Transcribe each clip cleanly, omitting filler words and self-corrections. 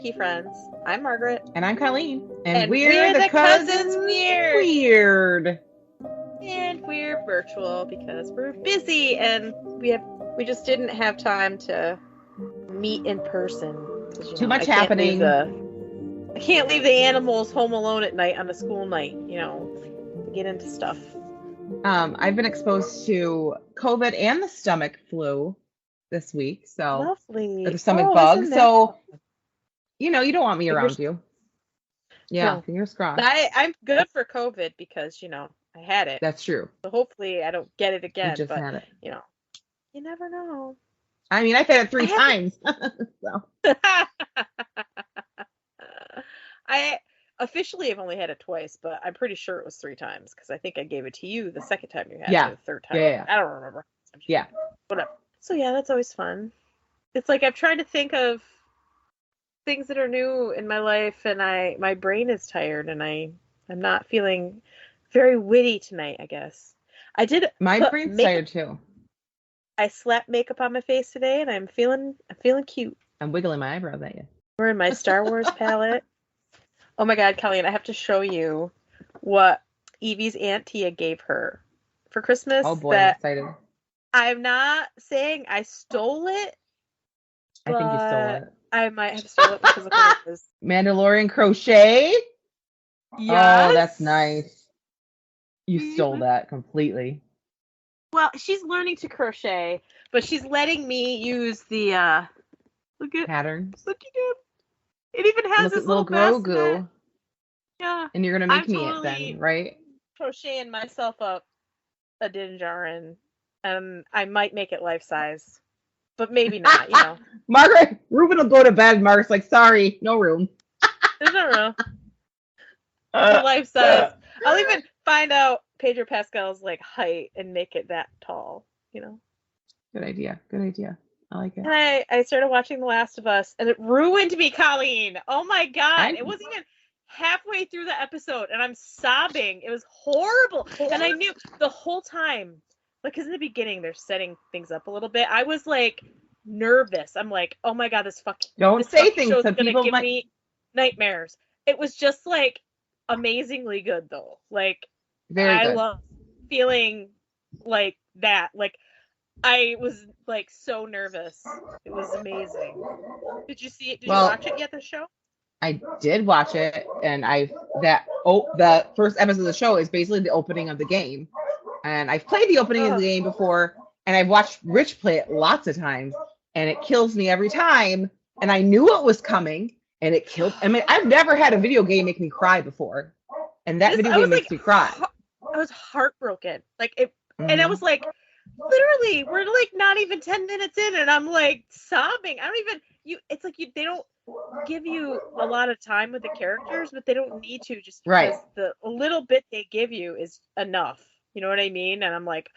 Freaky Friends. I'm Margaret. And I'm Colleen. And we're the Cousins Weird. Weird. And we're virtual because we're busy and we just didn't have time to meet in person. Too much happening. I can't leave the animals home alone at night on a school night, to get into stuff. I've been exposed to COVID and the stomach flu this week. So lovely. Or the stomach bug. So you don't want me Fingers around you. Yeah, no. fingers crossed. I'm good for COVID because, I had it. That's true. So hopefully I don't get it again. You just but, had it. You never know. I mean, I've had it 3 times. So. I officially have only had it twice, but I'm pretty sure it was 3 times because I think I gave it to you the second time you had it, the third time. Yeah. I don't remember. Yeah. Whatever. So yeah, that's always fun. It's like I've tried to think of things that are new in my life, and my brain is tired, and I'm not feeling very witty tonight, I guess. I did. My brain's tired too. I slapped makeup on my face today, and I'm feeling cute. I'm wiggling my eyebrows at you. We're in my Star Wars palette. Oh my God, Colleen, I have to show you what Evie's Aunt Tia gave her for Christmas. Oh boy, I'm excited. I'm not saying I stole it. I think you stole it. I might have stolen it because of what it is. Mandalorian crochet? Yes. Oh, that's nice. You stole that completely. Well, she's learning to crochet, but she's letting me use the look at patterns. Look at it. It even has this little Grogu. Yeah. And you're gonna make me it then, right? Crocheting myself up a dinjar, and I might make it life size, but maybe not. Margaret, Ruben will go to bed. Mark's like, sorry, no room. There's no room. Life size. I'll even find out Pedro Pascal's height and make it that tall. Good idea. I like it. And I started watching The Last of Us, and it ruined me, Colleen. Oh my God. It wasn't even halfway through the episode, and I'm sobbing. It was horrible. And I knew the whole time, because in the beginning, they're setting things up a little bit. I was nervous. I'm like, oh my God, this Don't say things show's that gonna people give me nightmares. It was just amazingly good, though. Very good. I love feeling like that. I was so nervous. It was amazing. Did you see it? Did you watch it yet, the show? I did watch it, and the first episode of the show is basically the opening of the game. And I've played the opening of the game before, and I've watched Rich play it lots of times, and it kills me every time. And I knew it was coming, and it killed. I mean, I've never had a video game make me cry before, and that video game makes me cry. I was heartbroken. And I was literally, we're not even 10 minutes in, and I'm sobbing. I don't even. They don't give you a lot of time with the characters, but they don't need to, just because the little bit they give you is enough. You know what I mean? And I'm like,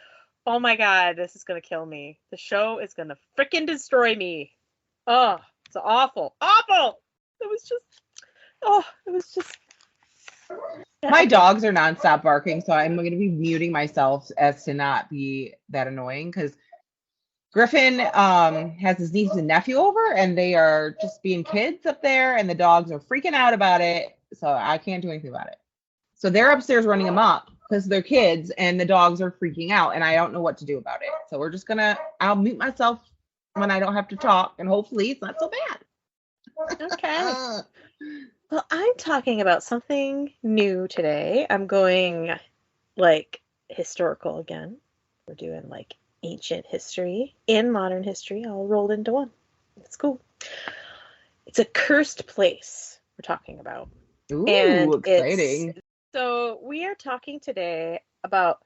oh my God, this is gonna kill me. The show is gonna freaking destroy me. Oh, it's awful. It was just. My dogs are nonstop barking, so I'm going to be muting myself as to not be that annoying, because Griffin has his niece and nephew over, and they are just being kids up there, and the dogs are freaking out about it, so I can't do anything about it. So they're upstairs running amok because they're kids, and the dogs are freaking out, and I don't know what to do about it. So we're just I'll mute myself when I don't have to talk, and hopefully it's not so bad. Okay. Well, I'm talking about something new today. I'm going historical again. We're doing ancient history and modern history all rolled into one. It's cool. It's a cursed place we're talking about. Ooh, and exciting. So we are talking today about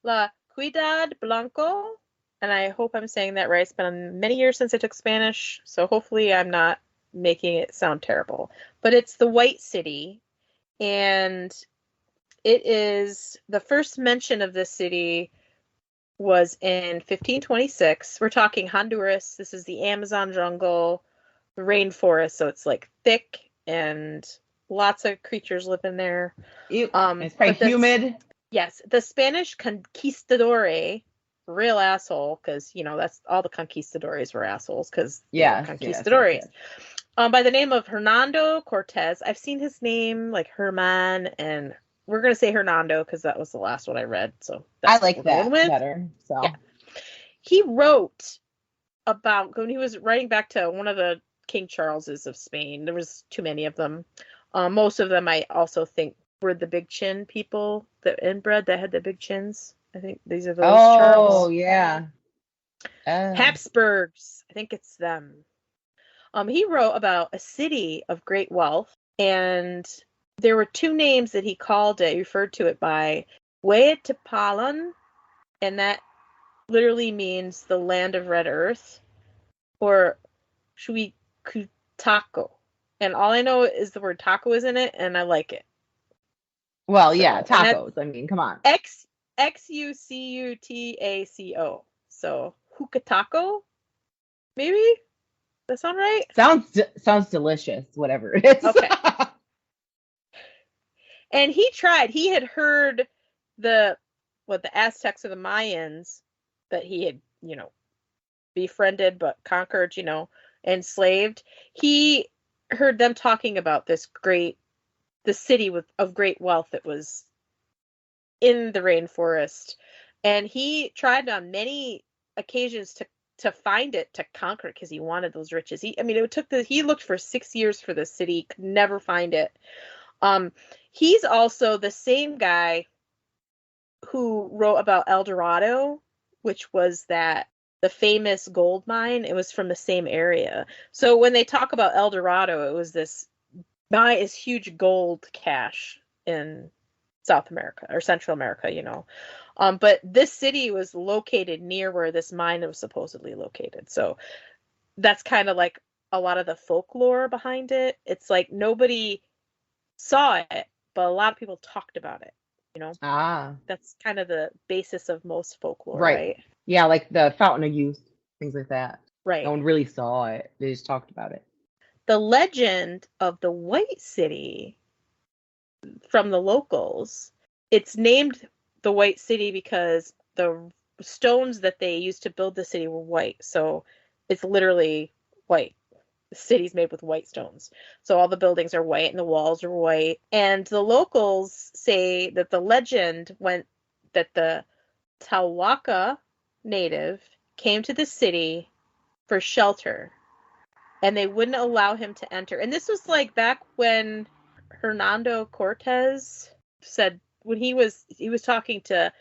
La Ciudad Blanco, and I hope I'm saying that right. It's been many years since I took Spanish, so hopefully I'm not making it sound terrible, but it's the White City, and it is the first mention of this city was in 1526. We're talking Honduras. This is the Amazon jungle, the rainforest, so it's thick and lots of creatures live in there. It's probably humid. Yes, the Spanish conquistador, real asshole, because that's all the conquistadores were assholes, because conquistadores. By the name of Hernando Cortez. I've seen his name like Herman, and we're gonna say Hernando because that was the last one I read, so I that's what like we're going that with. better. Yeah, So, he wrote about when he was writing back to one of the King Charleses of Spain. There was too many of them. Most of them I also think were the big chin people, the inbred that had the big chins. I think these are those oh Charles. yeah. Oh. Habsburgs. I think it's them. He wrote about a city of great wealth, and there were two names that he called it, he referred to it by Hueytepalan, and that literally means the land of red earth, or Chuicutaco. And all I know is the word taco is in it, and I like it. Well, yeah, So, and that's tacos. I mean, come on. Xucutaco. So, Hucataco, maybe? That sound right? Sounds delicious, whatever it is. Okay. And he tried. He had heard the Aztecs or the Mayans that he had, befriended but conquered, enslaved. He heard them talking about the city of great wealth that was in the rainforest, and he tried on many occasions to find it, to conquer it, because he wanted those riches. He looked for 6 years for the city, could never find it. He's also the same guy who wrote about El Dorado, which was the famous gold mine. It was from the same area. So when they talk about El Dorado, it was this huge gold cache in South America or Central America, But this city was located near where this mine was supposedly located. So that's kind of like a lot of the folklore behind it. It's like nobody saw it, but a lot of people talked about it, Ah, That's kind of the basis of most folklore, right. right? Yeah, like the Fountain of Youth, things like that. No Right. one really saw it. They just talked about it. The legend of the White City from the locals, it's named the White City because the stones that they used to build the city were white. So it's literally white. The city's made with white stones. So all the buildings are white and the walls are white. And the locals say that the legend went that the Tawaka native came to the city for shelter, and they wouldn't allow him to enter. And this was like back when Hernando Cortez said, when he was talking to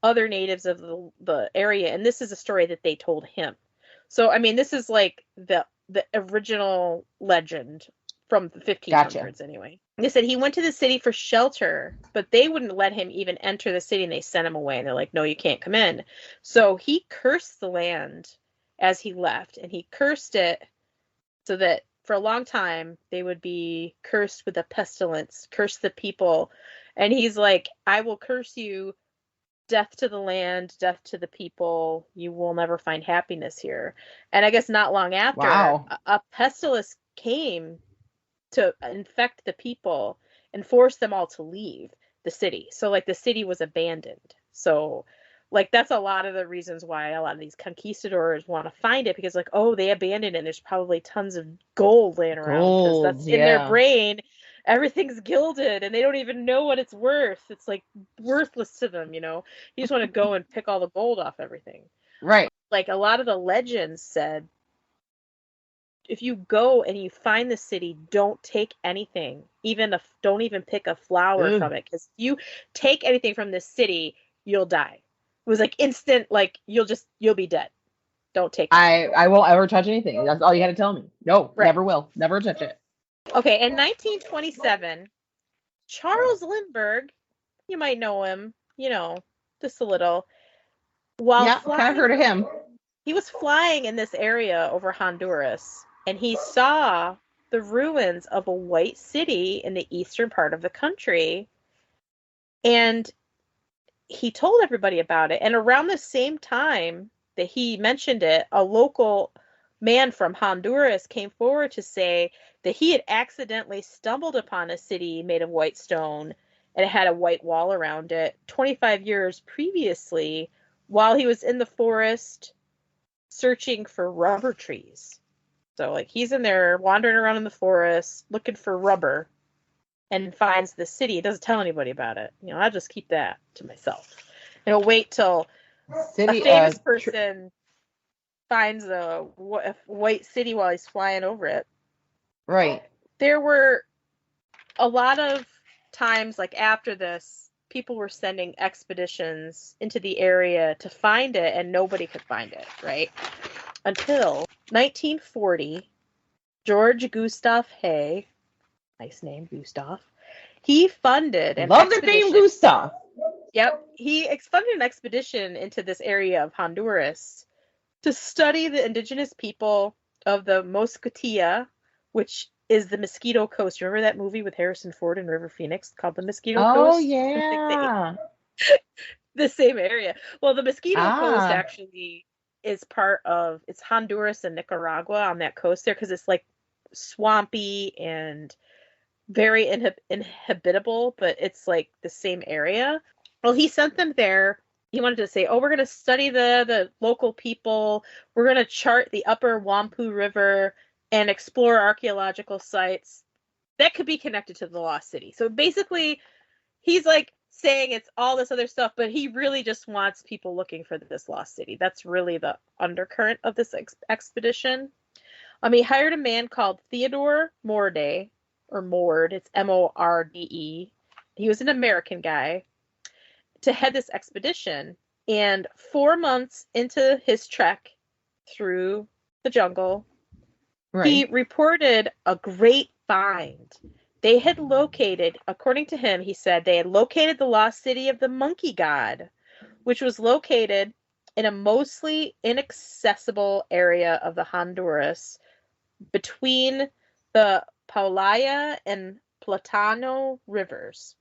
other natives of the area, and this is a story that they told him. So this is like the original legend from the 1500s. Gotcha. Anyway, they said he went to the city for shelter, but they wouldn't let him even enter the city, and they sent him away, and they're like, no, you can't come in. So he cursed the land as he left, and he cursed it so that for a long time they would be cursed with a pestilence, curse the people. And he's like, I will curse you, death to the land, death to the people, you will never find happiness here. And I guess not long after, Wow. a pestilence came to infect the people and force them all to leave the city. So like the city was abandoned. So like that's a lot of the reasons why a lot of these conquistadors want to find it, because like, oh, they abandoned it and there's probably tons of gold laying around, because Gold, that's in their yeah. brain. Everything's gilded and they don't even know what it's worth. It's like worthless to them, You just want to go and pick all the gold off everything. Right. Like a lot of the legends said, if you go and you find the city, don't take anything, don't even pick a flower Ugh. from it, because if you take anything from this city, you'll die. It was like instant, like you'll be dead. Don't take it. I won't ever touch anything. That's all you had to tell me. No, Right. never will. Never touch it. Okay, in 1927, Charles Lindbergh, you might know him, just a little. While Yeah, kind of heard of him. he was flying in this area over Honduras, and he saw the ruins of a white city in the eastern part of the country. And he told everybody about it. And around the same time that he mentioned it, a local man from Honduras came forward to say that he had accidentally stumbled upon a city made of white stone, and it had a white wall around it 25 years previously, while he was in the forest searching for rubber trees. So like he's in there wandering around in the forest looking for rubber and finds the city. He doesn't tell anybody about it. I'll just keep that to myself. And he'll wait till City, a famous person finds a white city while he's flying over it. Right. There were a lot of times, like after this, people were sending expeditions into the area to find it, and nobody could find it, right? Until 1940, George Gustav Hay, nice name, Gustav, he funded an Love the name Gustav. Yep. He funded an expedition into this area of Honduras to study the indigenous people of the Mosquitia, which is the Mosquito Coast. Remember that movie with Harrison Ford and River Phoenix called The Mosquito Coast? Oh, yeah. The same area. Well, the Mosquito Coast actually is part of, it's Honduras and Nicaragua on that coast there, because it's like swampy and very inhabitable, but it's like the same area. Well, he sent them there. He wanted to say, oh, we're going to study the local people. We're going to chart the upper Wampu River and explore archaeological sites that could be connected to the lost city. So basically, he's like saying it's all this other stuff, but he really just wants people looking for this lost city. That's really the undercurrent of this expedition. He hired a man called Theodore Morde, or Mord. It's Morde. He was an American guy, to head this expedition. And 4 months into his trek through the jungle, he reported a great find. They had located, according to him, he said, they had located the lost city of the monkey god, which was located in a mostly inaccessible area of the Honduras between the Paulaya and Platano rivers.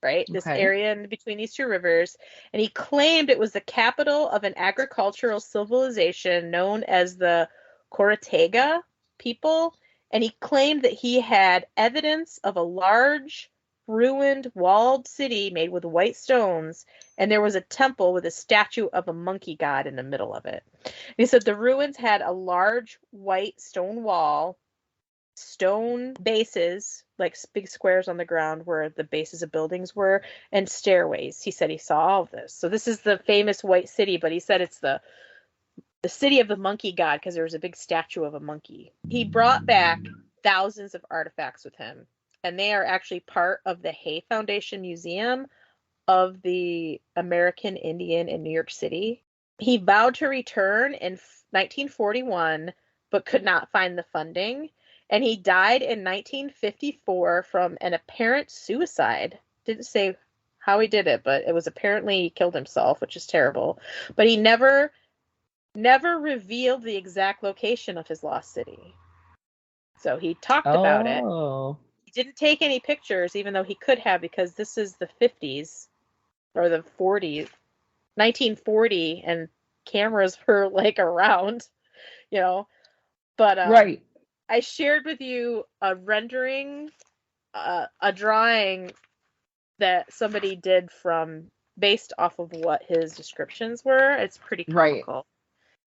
Right? This area in between these two rivers. And he claimed it was the capital of an agricultural civilization known as the Coratega people. And he claimed that he had evidence of a large, ruined, walled city made with white stones. And there was a temple with a statue of a monkey god in the middle of it. And he said the ruins had a large white stone wall, stone bases, like big squares on the ground where the bases of buildings were, and stairways. He said he saw all of this. So this is the famous white city, but he said it's the city of the monkey god because there was a big statue of a monkey. He brought back thousands of artifacts with him, and they are actually part of the Hay Foundation Museum of the American Indian in New York City. He vowed to return in 1941, but could not find the funding. And he died in 1954 from an apparent suicide. Didn't say how he did it, but it was apparently he killed himself, which is terrible. But he never revealed the exact location of his lost city. So he talked about it. He didn't take any pictures, even though he could have, because this is the 50s or the 40s, 1940, and cameras were like around, But I shared with you a rendering, a drawing that somebody did based off of what his descriptions were. It's pretty comical. Right.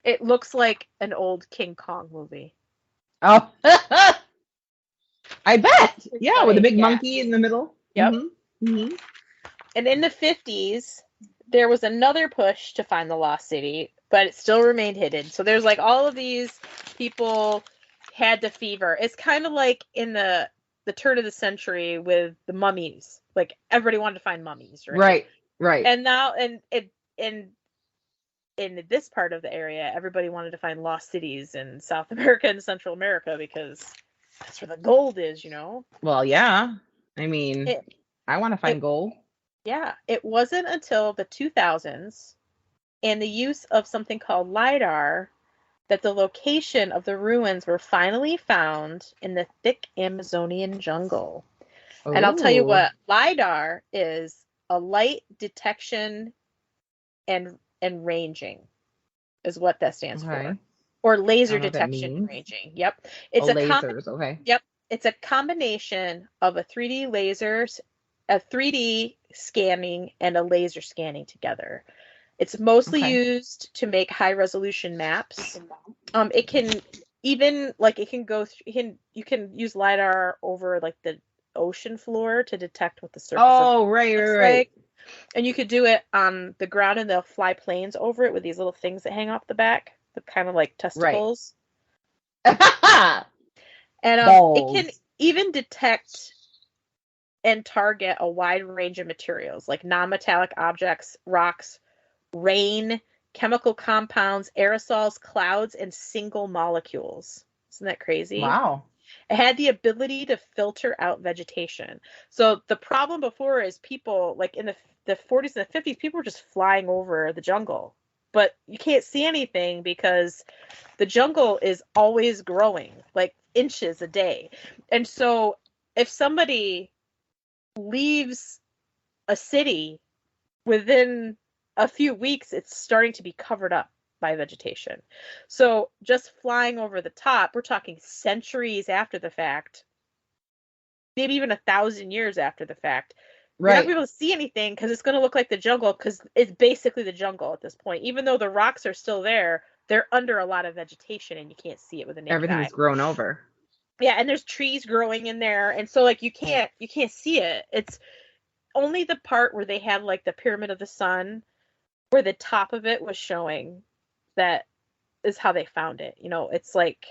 It looks like an old King Kong movie. Oh, I bet. Yeah, with a big monkey in the middle. Yep. Mm-hmm. Mm-hmm. And in the 50s, there was another push to find the lost city, but it still remained hidden. So there's like all of these people had the fever. It's kind of like in the turn of the century with the mummies. Like everybody wanted to find mummies, right? Right. And now, in this part of the area, everybody wanted to find lost cities in South America and Central America because that's where the gold is, Well, yeah. I mean, I want to find gold. Yeah. It wasn't until the 2000s and the use of something called LiDAR that the location of the ruins were finally found in the thick Amazonian jungle. Ooh. And I'll tell you what, LiDAR is a light detection and ranging is what that stands for. Or laser detection and ranging. Yep. It's lasers, okay. Yep. It's a combination of a 3D lasers, a 3D scanning, and a laser scanning together. It's mostly used to make high resolution maps. It can even like it can go through, you can use LiDAR over like the ocean floor to detect what the surface of Oh, right, looks right, like. And you could do it on the ground and they'll fly planes over it with these little things that hang off the back, the kind of like right. testicles. Right. And it can Balls. even detect and target a wide range of materials like non-metallic objects, rocks, rain, chemical compounds, aerosols, clouds, and single molecules. Isn't that crazy? Wow. It had the ability to filter out vegetation. So the problem before is people, like in the 40s and the 50s, people were just flying over the jungle. But you can't see anything because the jungle is always growing, like inches a day. And so if somebody leaves a city within a few weeks, it's starting to be covered up by vegetation. So just flying over the top, we're talking centuries after the fact, maybe even 1,000 years after the fact. You're not Right. gonna be able to see anything because it's gonna look like the jungle because it's basically the jungle at this point. Even though the rocks are still there, they're under a lot of vegetation and you can't see it with a naked eye. Everything's grown over. Yeah, and there's trees growing in there, and so like you can't see it. It's only the part where they had like the Pyramid of the Sun, where the top of it was showing, that is how they found it. It's like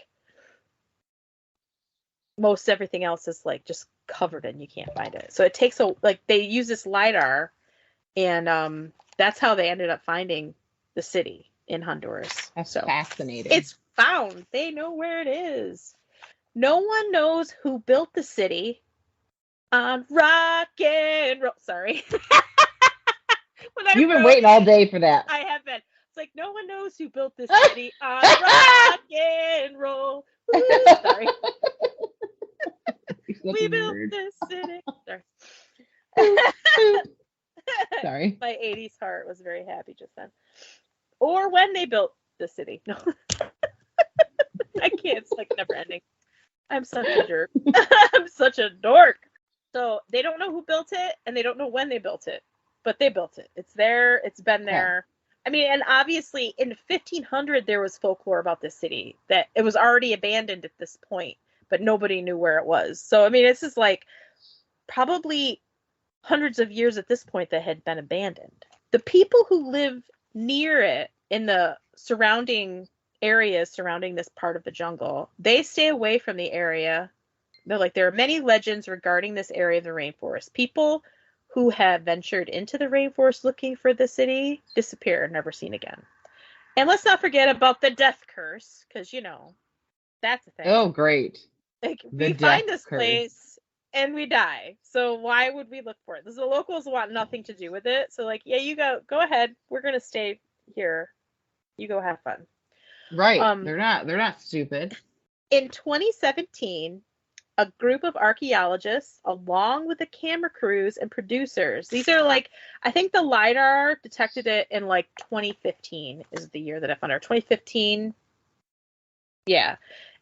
most everything else is like just covered and you can't find it. So it takes they use this LiDAR, and that's how they ended up finding the city in Honduras. That's So fascinating. it's found. They know where it is. No one knows who built the city on rock and roll. Sorry. You've been waiting all day for that. I have been. It's like no one knows who built this city on rock and roll. Woo, sorry. We built this city. Sorry. Sorry. My 80s heart was very happy just then. Or when they built the city. No. I can't. It's like never ending. I'm such a jerk. I'm such a dork. So they don't know who built it and they don't know when they built it, but they built it. It's there. It's been there. I mean, and obviously in 1500 there was folklore about this city that it was already abandoned at this point, but nobody knew where it was. So I mean, this is like probably hundreds of years at this point that had been abandoned. The people who live near it in the surrounding areas surrounding this part of the jungle, they stay away from the area. They're like, there are many legends regarding this area of the rainforest. People who have ventured into the rainforest looking for the city disappear, never seen again. And let's not forget about the death curse, because that's a thing. Oh, great. Like we find this place and we die. So why would we look for it? The locals want nothing to do with it. So like, yeah, you go ahead. We're gonna stay here. You go have fun. Right. They're not stupid. In 2017, a group of archaeologists, along with the camera crews and producers, these are like, I think the LiDAR detected it in like 2015 is the year that I found it. 2015. Yeah.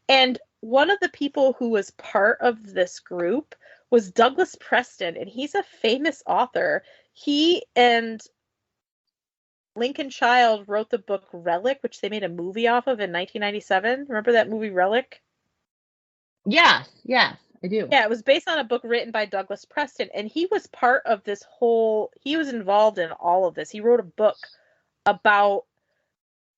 And one of the people who was part of this group was Douglas Preston, and he's a famous author. He and Lincoln Child wrote the book Relic, which they made a movie off of in 1997. Remember that movie Relic? Yes, I do. Yeah, it was based on a book written by Douglas Preston, and he was part of this he was involved in all of this. He wrote a book about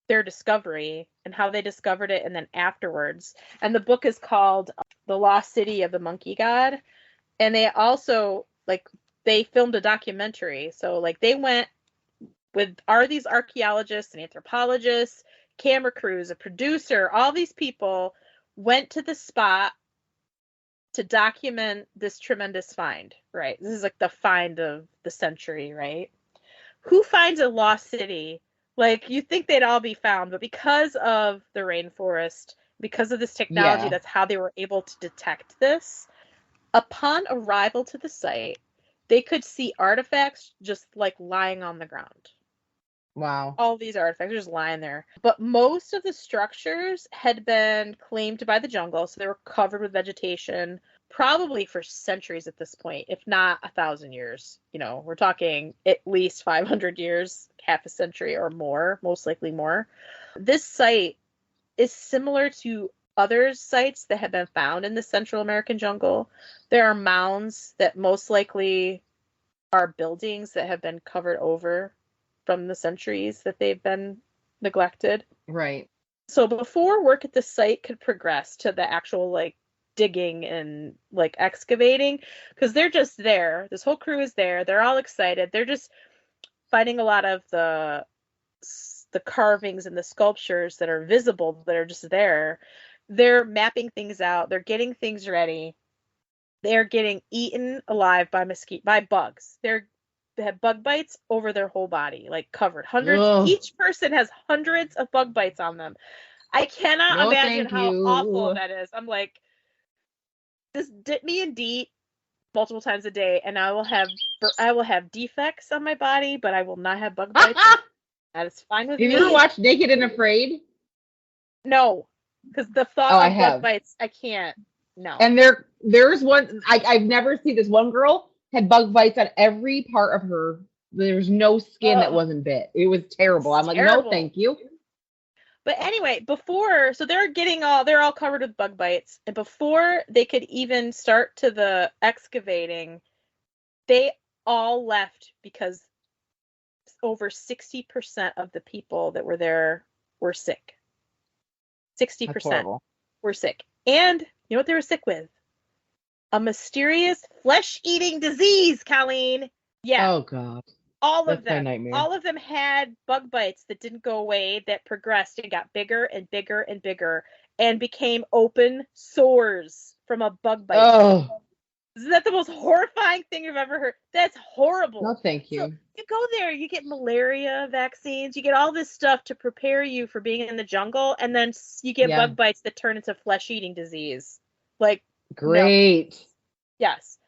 their discovery and how they discovered it and then afterwards. And the book is called The Lost City of the Monkey God. And they also, they filmed a documentary. So, they went with these archaeologists and anthropologists, camera crews, a producer, all these people went to the spot to document this tremendous find, right? This is like the find of the century, right? Who finds a lost city? Like, you think they'd all be found, but because of the rainforest, because of this technology, that's how they were able to detect this. Upon arrival to the site, they could see artifacts just like lying on the ground. Wow. All these artifacts are just lying there. But most of the structures had been claimed by the jungle, so they were covered with vegetation, probably for centuries at this point, if not 1,000 years. We're talking at least 500 years, half a century or more, most likely more. This site is similar to other sites that have been found in the Central American jungle. There are mounds that most likely are buildings that have been covered over from the centuries that they've been neglected. Right. So before work at the site could progress to the actual like digging and like excavating, because they're just there. This whole crew is there. They're all excited. They're just finding a lot of the carvings and the sculptures that are visible that are just there. They're mapping things out. They're getting things ready. They're getting eaten alive by bugs. They have bug bites over their whole body, like covered. Hundreds. Ugh. Each person has hundreds of bug bites on them. I cannot No, imagine thank how awful you. that is. I'm like, just dip me in DEET multiple times a day, and I will have defects on my body, but I will not have bug bites. That is fine with Have me. you ever watched Naked and Afraid? No, because the thought Oh, I of bug have. bites, I can't. No. And there's one I've never seen. This one girl had bug bites on every part of her. There was no skin that Ugh, wasn't bit. It was terrible. it's I'm like, no, terrible. thank you. But anyway, so they're all covered with bug bites, and before they could even start to the excavating, they all left because over 60% of the people that were there were sick. That's 60% horrible. were sick. And you know what they were sick with? A mysterious flesh-eating disease, Colleen. Yeah, Oh God, all of that's my them. nightmare. All of them had bug bites that didn't go away, that progressed and got bigger and bigger and bigger and became open sores from a bug bite. Oh, Isn't that the most horrifying thing you've ever heard? That's no, horrible. thank So you. you go there, you get malaria vaccines, you get all this stuff to prepare you for being in the jungle, and then you get Yeah, bug bites that turn into flesh-eating disease. Like, no. great. Yes.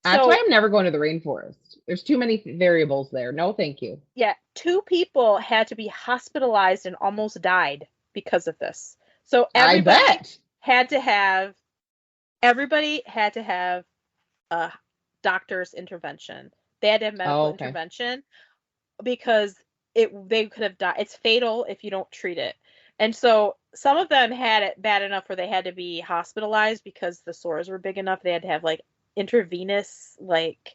That's why So, I'm never going to the rainforest. There's too many variables there. No, thank you. yeah, 2 people had to be hospitalized and almost died because of this. So I bet. had to have everybody had to have a doctor's intervention. They had to have Oh, medical okay. intervention because they could have died. It's fatal if you don't treat it. And so some of them had it bad enough where they had to be hospitalized because the sores were big enough. They had to have like intravenous like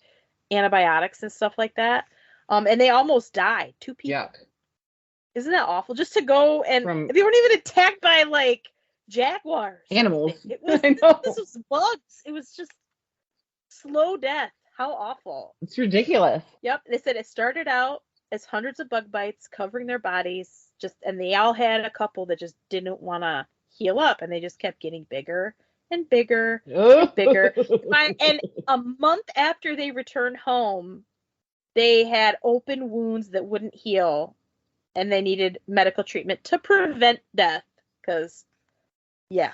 antibiotics and stuff like that. And they almost died. 2 people. Yuck. Isn't that awful? Just to go and From they weren't even attacked by like jaguars or animals. anything. It was I this know. was bugs. It was just slow death. How awful. It's ridiculous. Yep, they said it started out as hundreds of bug bites covering their bodies, and they all had a couple that just didn't want to heal up, and they just kept getting bigger and bigger and bigger. And a month after they returned home, they had open wounds that wouldn't heal, and they needed medical treatment to prevent death. Because, yeah,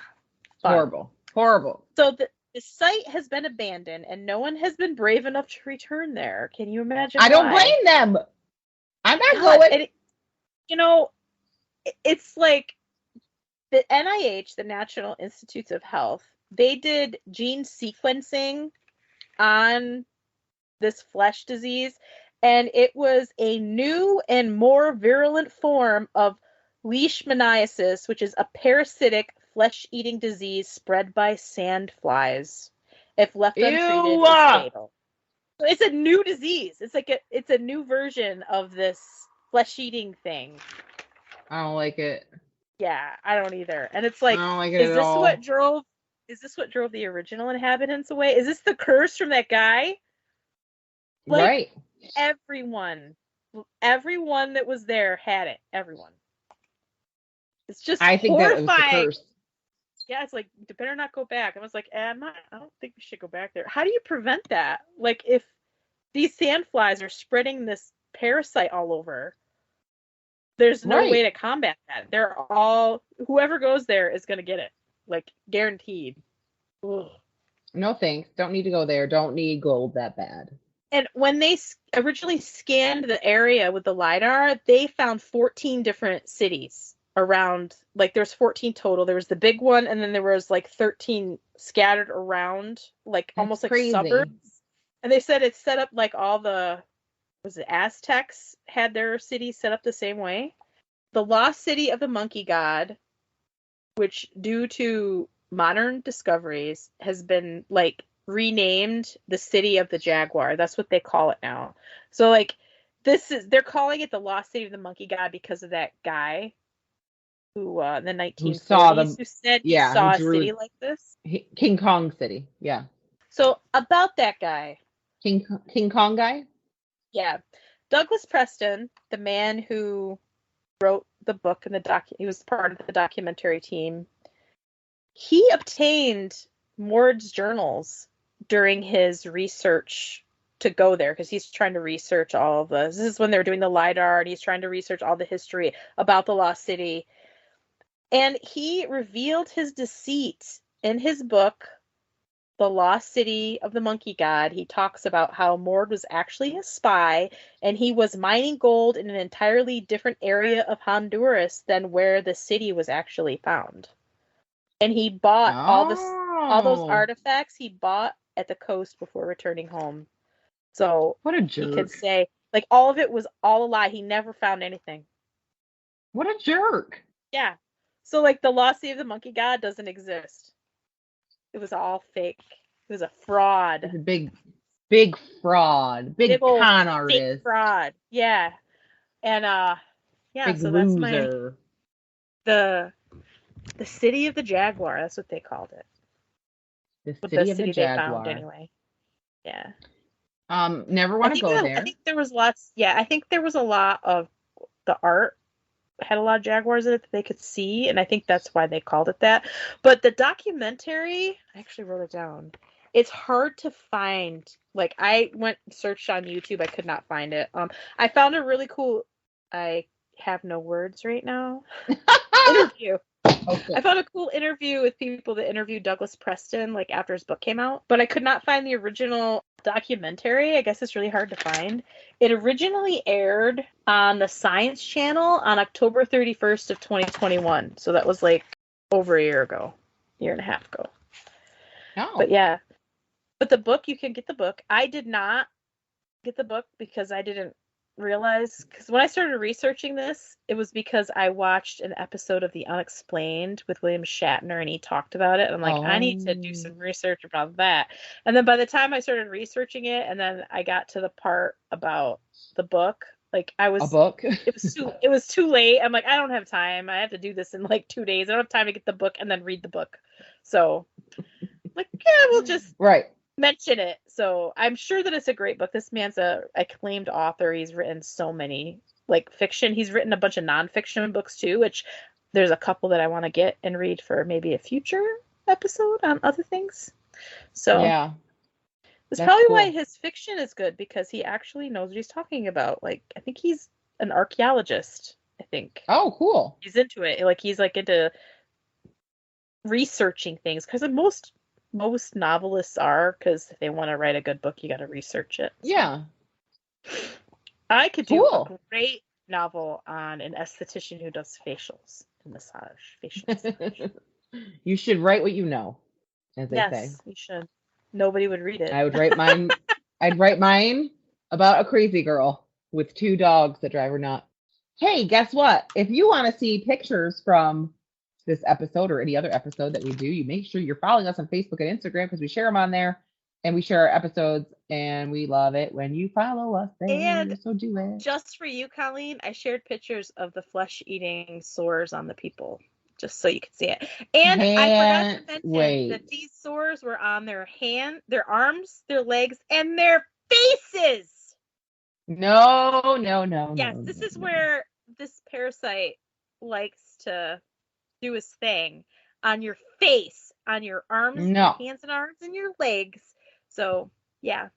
fun. Horrible. Horrible. So the site has been abandoned, and no one has been brave enough to return there. Can you imagine I don't why? blame them. I'm not God, going. you know, it's like the NIH, the National Institutes of Health, they did gene sequencing on this flesh disease, and it was a new and more virulent form of leishmaniasis, which is a parasitic flesh-eating disease spread by sand flies. If left untreated, Ew. it's fatal. So it's a new disease. It's a new version of this flesh-eating thing. I don't like it. Yeah, I don't either. And it's I like, don't like it at all. is this what drove the original inhabitants away? Is this the curse from that guy? Like, Right. everyone that was there had it. Everyone. It's just I think that it was the horrifying. curse. Yeah, it's like, you better not go back. I was like, I don't think we should go back there. How do you prevent that? Like, if these sandflies are spreading this parasite all over, there's no way to combat that. Whoever goes there is going to get it. Like, guaranteed. Ugh. No thanks. Don't need to go there. Don't need gold that bad. And when they originally scanned the area with the LiDAR, they found 14 different cities around. Like, there's 14 total. There was the big one, and then there was like 13 scattered around, like almost like crazy. suburbs. And they said it's set up like Aztecs had their city set up the same way. The lost city of the monkey god which due to modern discoveries has been like renamed the city of the jaguar. That's what they call it now. So like they're calling it the lost city of the monkey god because of that guy who in the Who saw 1940s the, who said he yeah, who saw a drew city like this. King Kong City. Yeah. So about that guy, King Kong guy? yeah, Douglas Preston, the man who wrote the book and he was part of the documentary team. He obtained Mord's journals during his research to go there because he's trying to research all of this. This is when they're doing the LiDAR and he's trying to research all the history about the lost city. And he revealed his deceit in his book, The Lost City of the Monkey God. He talks about how Mord was actually a spy and he was mining gold in an entirely different area of Honduras than where the city was actually found. And he bought all those Oh, artifacts he bought at the coast before returning home. So what a he could jerk. say, like, all of it was all a lie. He never found anything. What a jerk. Yeah. So, like, the Lost City of the Monkey God doesn't exist. It was all fake. It was a fraud. He's a big fraud. Big old con fake artist. fraud. Yeah. And, yeah, Big so that's loser. the City of the Jaguar. That's what they called it. The The city of the city they found, Jaguar. anyway. Yeah. Never I want to think go I there. think there was lots. Yeah, I think there was a lot of the art had a lot of jaguars in it that they could see, and I think that's why they called it that. But the documentary, I actually wrote it down. It's hard to find. Like I went searched on YouTube, I could not find it. I found a really cool. I have no words right now. Interview. Okay. I found a cool interview with people that interviewed Douglas Preston like after his book came out, but I could not find the original documentary. I guess it's really hard to find. It originally aired on the Science Channel on October 31st of 2021. So that was like over a year ago, year and a half ago. But Oh. yeah. But the book, you can get the book. I did not get the book because I didn't realize, because when I started researching this, it was because I watched an episode of The Unexplained with William Shatner and he talked about it. And I'm like, I need to do Oh. some research about that. And then by the time I started researching it and then I got to the part about the book, like A book? it was too late. I'm like, I don't have time. I have to do this in like 2 days. I don't have time to get the book and then read the book. So like, yeah, we'll just Right. mention it. So I'm sure that it's a great book. This man's a acclaimed author. He's written so many like fiction. He's written a bunch of nonfiction books too, which there's a couple that I want to get and read for maybe a future episode on other things. So Yeah. that's That's probably why cool. his fiction is good because he actually knows what he's talking about. Like I think he's an archaeologist. I think Oh, cool. he's into it. Like he's like into researching things because most novelists are, because if they want to write a good book, you got to research it. So. Yeah. I could do a Cool. great novel on an esthetician who does facials and facial massage. You should write what you know, as they say. Yes, you should. Nobody would read it. I would write mine. I'd write mine about a crazy girl with 2 dogs that drive her nuts. Hey, guess what? If you want to see pictures from this episode or any other episode that we do, you make sure you're following us on Facebook and Instagram because we share them on there and we share our episodes and we love it when you follow us there. And So do it. just for you, Colleen, I shared pictures of the flesh-eating sores on the people, just so you could see it. And I forgot to mention that these sores were on their their arms, their legs, and their faces. No, no, no, Yes, no, this no, is no. where this parasite likes to do his thing on your face, on your arms, your No. hands and arms, and your legs. So, yeah.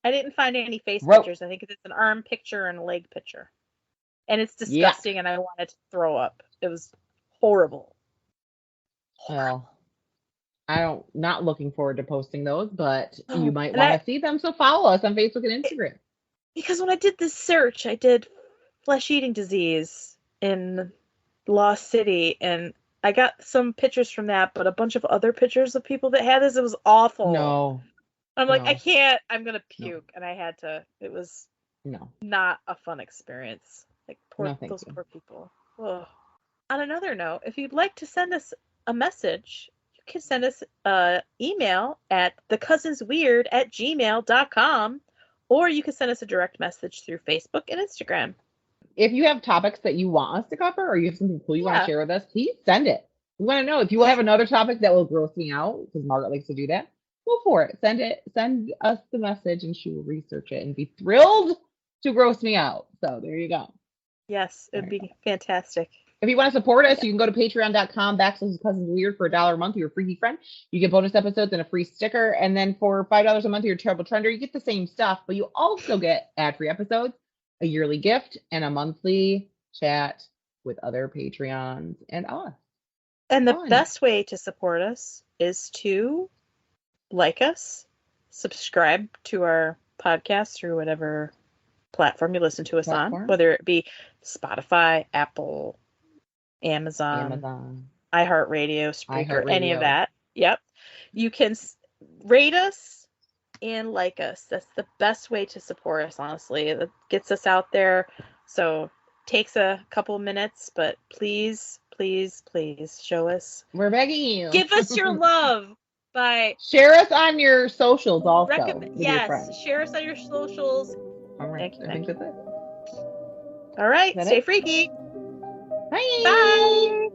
I didn't find any face Rope. pictures. I think it's an arm picture and a leg picture. And it's Yeah. disgusting, and I wanted to throw up. It was horrible. Well, not looking forward to posting those, but you Oh, might and want to see them. So follow us on Facebook and Instagram. because when I did this search, I did flesh-eating disease in Lost City, and I got some pictures from that, but a bunch of other pictures of people that had this. It was awful. No, I'm like, I no, can't. I'm gonna no, puke, and I had to. It was no, not a fun experience. Like no, thank those you. poor people. Ugh. on another note, if you'd like to send us a message, you can send us an email at thecousinsweird@gmail.com, or you can send us a direct message through Facebook and Instagram. If you have topics that you want us to cover, or you have something cool you want to share with us, please send it. We want to know if you have another topic that will gross me out, because Margaret likes to do that. Go for it. Send us the message, and she will research it and be thrilled to gross me out. So there you go. Yes, it'd be fantastic. If you want to support us, you can go to patreon.com/thecousinsweird for $1 a month. You're a freaky friend. You get bonus episodes and a free sticker. And then for $5 a month, you're a terrible trender. You get the same stuff, but you also get ad-free episodes, a yearly gift, and a monthly chat with other Patreons and us. And the best way to support us is to like us, subscribe to our podcast through whatever platform you listen to us on, whether it be Spotify, Apple, Amazon, iHeartRadio, Spreaker, any of that. Yep. You can rate us and like us. That's the best way to support us, honestly. It gets us out there. So takes a couple minutes, but please, please, please show us. We're begging you. Give us your love by share us on your socials also. Yes, share us on your socials. All right. I think that's it. All right. Stay freaky. Bye. Bye.